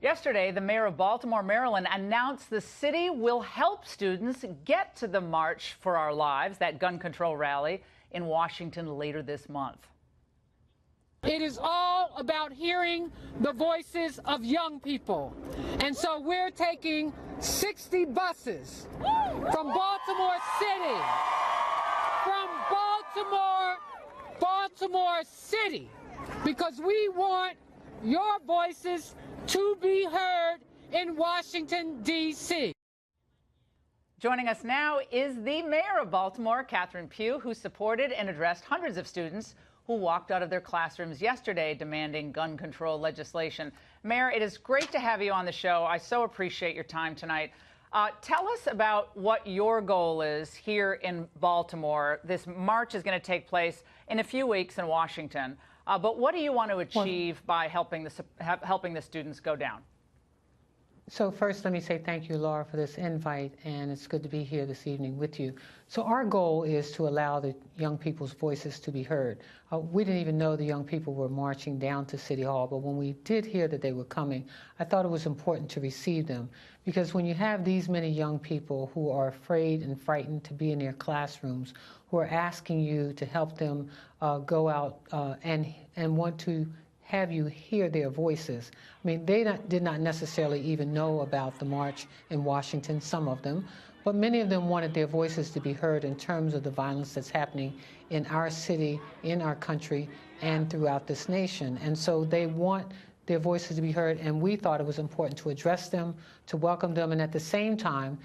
Yesterday, the mayor of Baltimore, Maryland, announced the city will help students get to the March for Our Lives, that gun control rally, in Washington later this month. It is all about hearing the voices of young people. And so we're taking 60 buses from Baltimore City, Baltimore City, because we want your voices to be heard in Washington, D.C. Joining us now is the mayor of Baltimore, Catherine Pugh, who supported and addressed hundreds of students who walked out of their classrooms yesterday demanding gun control legislation. Mayor, it is great to have you on the show. I so appreciate your time tonight. Tell us about what your goal is here in Baltimore. This march is going to take place in a few weeks in Washington. But what do you want to achieve by helping the students go down? So first, let me say thank you, Laura, for this invite, and it's good to be here this evening with you. So our goal is to allow the young people's voices to be heard. We didn't even know the young people were marching down to City Hall, but when we did hear that they were coming, I thought it was important to receive them, because when you have these many young people who are afraid and frightened to be in their classrooms, who are asking you to help them go out and want to have you hear their voices. I mean, they did not necessarily even know about the march in Washington, some of them, but many of them wanted their voices to be heard in terms of the violence that's happening in our city, in our country, and throughout this nation. And so they want their voices to be heard, and we thought it was important to address them, to welcome them, and at the same time,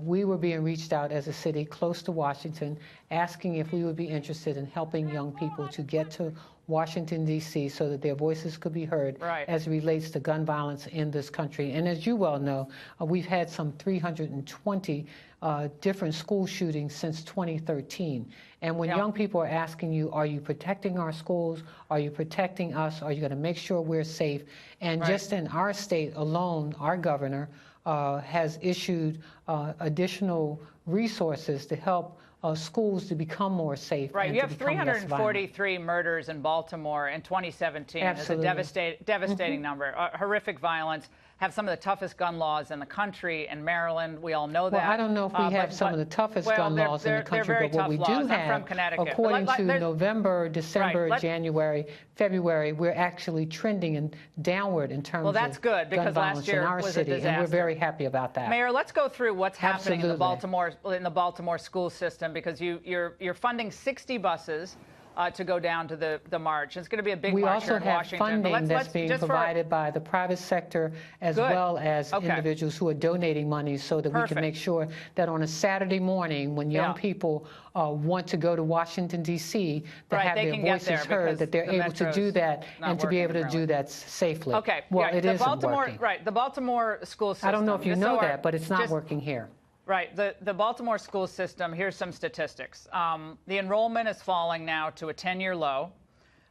we were being reached out as a city close to Washington, asking if we would be interested in helping young people to get to Washington, D.C., so that their voices could be heard as it relates to gun violence in this country. And as you well know, we've had some 320 different school shootings since 2013. And when young people are asking you, are you protecting our schools? Are you protecting us? Are you going to make sure we're safe? And just in our state alone, our governor has issued additional resources to help schools to become more safe. Right. You have 343 murders in Baltimore in 2017. Absolutely. It's a devastating number. Horrific violence. Have some of the toughest gun laws in the country. In Maryland, we all know that. Well, I don't know if we have some of the toughest gun laws in the country, but what we do have, according to November, December, January, February, we're actually trending downward in terms of that's good, because gun violence last year in our was city, a disaster. and we're very happy about that. Mayor, let's go through what's happening in the Baltimore school system, because you're funding 60 buses to go down to the march. It's going to be a big march here in Washington. We also have funding that's being provided by the private sector, as well as individuals who are donating money, so that we can make sure that on a Saturday morning, when young people want to go to Washington, D.C., to have their voices heard, that they're able to do that, and to be able to do that safely. Okay. Well, it isn't working. Right. The Baltimore school system. I don't know if you know that, but it's not working here. Right. The Baltimore school system, here's some statistics. The enrollment is falling now to a 10-year low.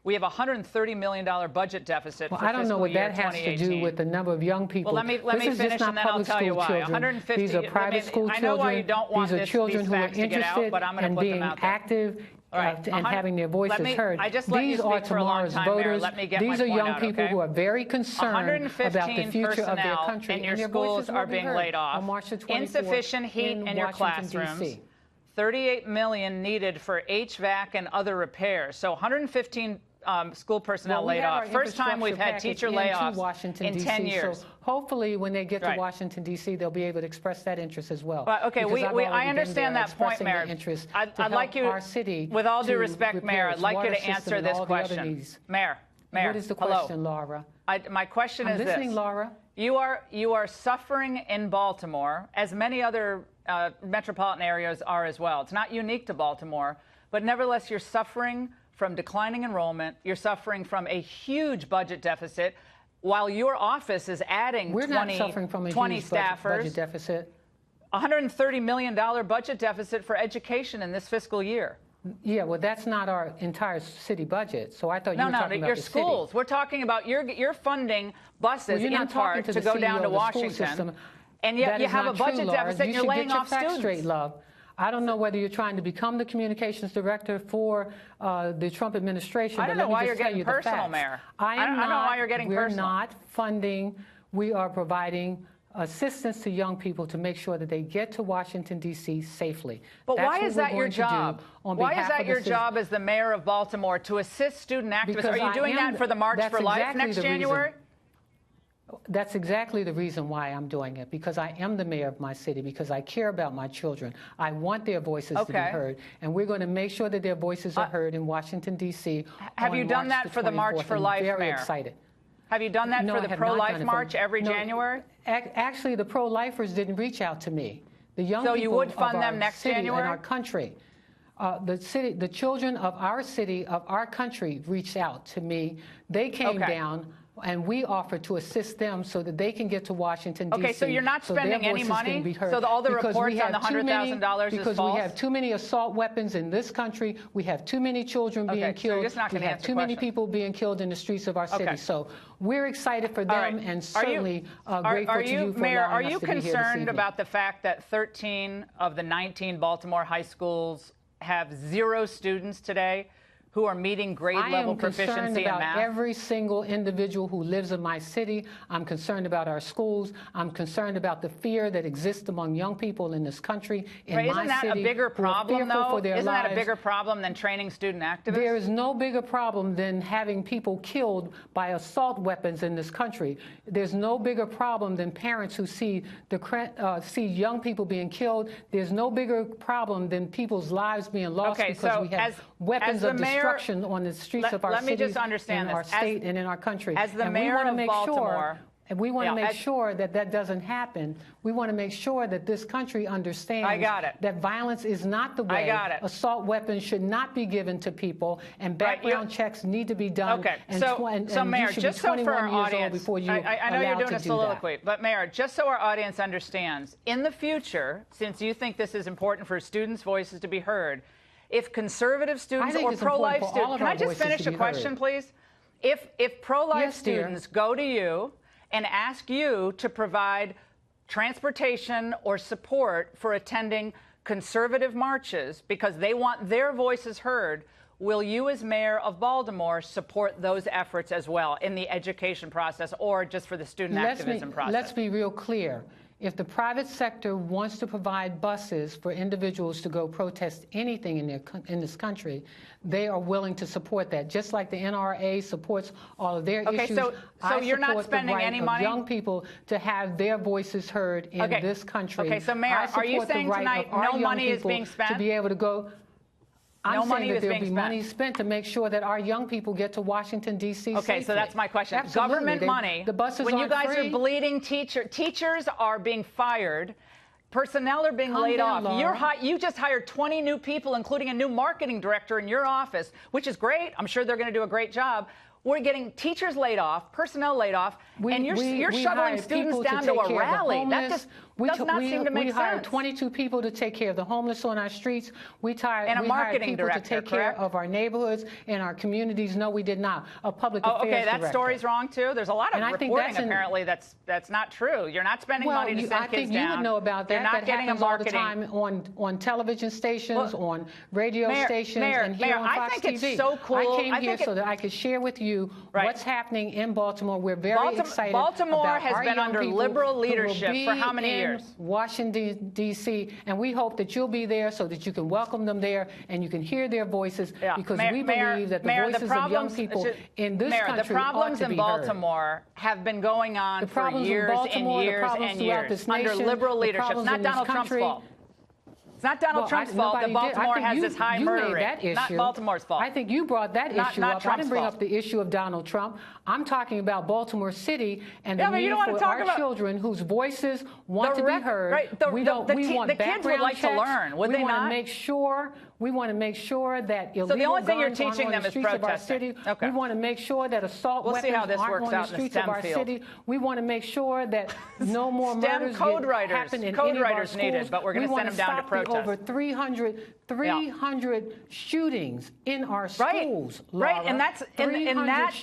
We have a $130 million budget deficit for fiscal year 2018. I don't know what that has to do with the number of young people. Well, let me finish, and then I'll tell you why. 150. These are private school children. I know why you don't want these are children who are interested in being active and having their voices heard. These are tomorrow's voters. These are young people who are very concerned about the future of their country, and your schools are being laid off. Insufficient heat in your classrooms. $38 million needed for HVAC and other repairs. So 115 school personnel laid off. First time we've had teacher layoffs in 10 years. So hopefully, when they get to Washington, D.C., they'll be able to express that interest as well. But, okay, I understand that point, Mayor. I'd like you, with all due respect, Mayor, I'd like you to answer this question. Mayor, what is the question, Laura? My question is this. I'm listening, Laura. You are suffering in Baltimore, as many other metropolitan areas are as well. It's not unique to Baltimore, but nevertheless, you're suffering from declining enrollment. You're suffering from a huge budget deficit, while your office is adding 20 staffers. Budget deficit. $130 million budget deficit for education in this fiscal year. Yeah, well, that's not our entire city budget. So I thought you were talking about your the schools. City. We're talking about you're funding buses in part to go down to Washington, and yet you have a budget deficit and you're laying off students. Straight, love. I don't know whether you're trying to become the communications director for the Trump administration. I don't know why you're getting personal, Mayor. I don't know why you're getting personal. We're not funding we are providing assistance to young people to make sure that they get to Washington, D.C. safely. But why is that your job? Why is that your job as the mayor of Baltimore, to assist student activists? Are you doing that for the March for Life next January? That's exactly the reason why I'm doing it, because I am the mayor of my city, because I care about my children. I want their voices to be heard, and we're going to make sure that their voices are heard in Washington, D.C. Have you done that for the March for Life, Mayor? I'm very excited. Have you done that for the pro-life march every January? Actually, the pro-lifers didn't reach out to me. The young people you would fund them next city January? And our country. The children of our city, of our country, reached out to me. They came down, and we offered to assist them so that they can get to Washington, D.C. Okay, so you're not spending any money? So all the reports on the $100,000 is false? Because we have too many assault weapons in this country. We have too many children being killed. So you're just not we have too many people being killed in the streets of our city. So we're excited for them, and certainly grateful to you for Mayor, allowing us to be here this evening. Are you concerned about the fact that 13 of the 19 Baltimore high schools have 0 students today who are meeting grade level proficiency in math? I am concerned about every single individual who lives in my city. I'm concerned about our schools. I'm concerned about the fear that exists among young people in this country, in my city. Isn't that a bigger problem, though? Isn't that a bigger problem than training student activists? There is no bigger problem than having people killed by assault weapons in this country. There's no bigger problem than parents who see young people being killed. There's no bigger problem than people's lives being lost because we have weapons of destruction on the streets of our cities, in our state, and in our country. As the mayor of Baltimore, and we want to make sure that that doesn't happen. We want to make sure that this country understands that violence is not the way. Assault weapons should not be given to people, and background checks need to be done. Okay, so Mayor, just so for our audience, I know you're doing a soliloquy, but Mayor, just so our audience understands, in the future, since you think this is important for students' voices to be heard, if conservative students or pro-life students, can I just finish a question, please? If pro-life students go to you and ask you to provide transportation or support for attending conservative marches because they want their voices heard, will you as mayor of Baltimore support those efforts as well in the education process or just for the student activism process? Let's be real clear. If the private sector wants to provide buses for individuals to go protest anything in this country, they are willing to support that. Just like the NRA supports all of their issues, so you're not spending any money? Young people to have their voices heard in this country. Okay, so Mayor, are you saying tonight no money is being spent? To be able to go. I'm saying that there will be money spent to make sure that our young people get to Washington, D.C. Okay, so that's my question. Absolutely. Government money. The buses when you guys free. Are bleeding teachers are being fired. Personnel are being laid off. You just hired 20 new people, including a new marketing director in your office, which is great. I'm sure they're going to do a great job. We're getting teachers laid off, personnel laid off, and you're shuttling students down to a rally. That just does not seem to make sense. We hired 22 people to take care of the homeless on our streets. We hired people to take care of our neighborhoods and our communities. No, we did not. A public affairs director. Okay, that story's wrong too. There's a lot of reporting apparently that's not true. You're not spending money to send kids down. I think you would know about that. You're not getting a marketing all the time on television stations, on radio stations, and here on Fox TV. I think it's so cool. I came here so that I could share with you what's happening in Baltimore. We're very excited. Baltimore has been under liberal leadership for how many years? Washington, D.C., and we hope that you'll be there so that you can welcome them there and you can hear their voices because we believe that the voices of young people in this country ought to be heard. The problems in Baltimore have been going on for years and years and years under liberal leadership. It's not Donald Trump's fault. It's not Donald Trump's fault that Baltimore has this high murder rate. It's not Baltimore's fault. I think you brought that issue up. I didn't bring up the issue of Donald Trump. I'm talking about Baltimore City and the need for our children whose voices want to be heard. We want background checks. Would they not? We want to make sure that illegal so the only thing you're teaching them is protesting. We want to make sure that assault weapons aren't on the streets of our city. We want to make sure that no more murders happen in any of our schools. Needed, but we're going to send them down to protest. over 300 shootings in our schools, Right, Laura. and that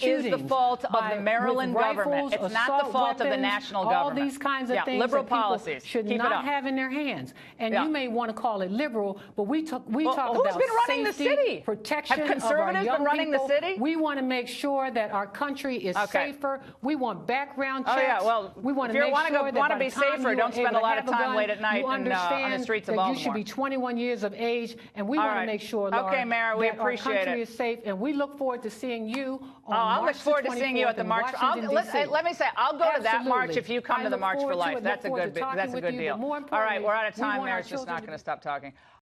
is the fault of the Maryland government. It's not the fault of the national government. All these kinds of things liberal that people policies should not have in their hands. And you may want to call it liberal, but we talk who's about been running safety, the city? protection Have conservatives of our young been running people. the city? We want to make sure that our country is safer. We want background checks. Oh yeah, well, we want if to you make sure that want to by be the time safer, you don't are spend able a lot to of have time gun, late at night you on the streets of that Baltimore. you should be 21 years of age, and we want to make sure, Laura, okay, Mayor, we that our appreciate country it. is safe, and we look forward to seeing you on I March look forward to seeing you at the march. Let me say, I'll go to that march if you come to the March for Life. That's a good deal. All right, we're out of time, Mayor. It's just not going to stop talking.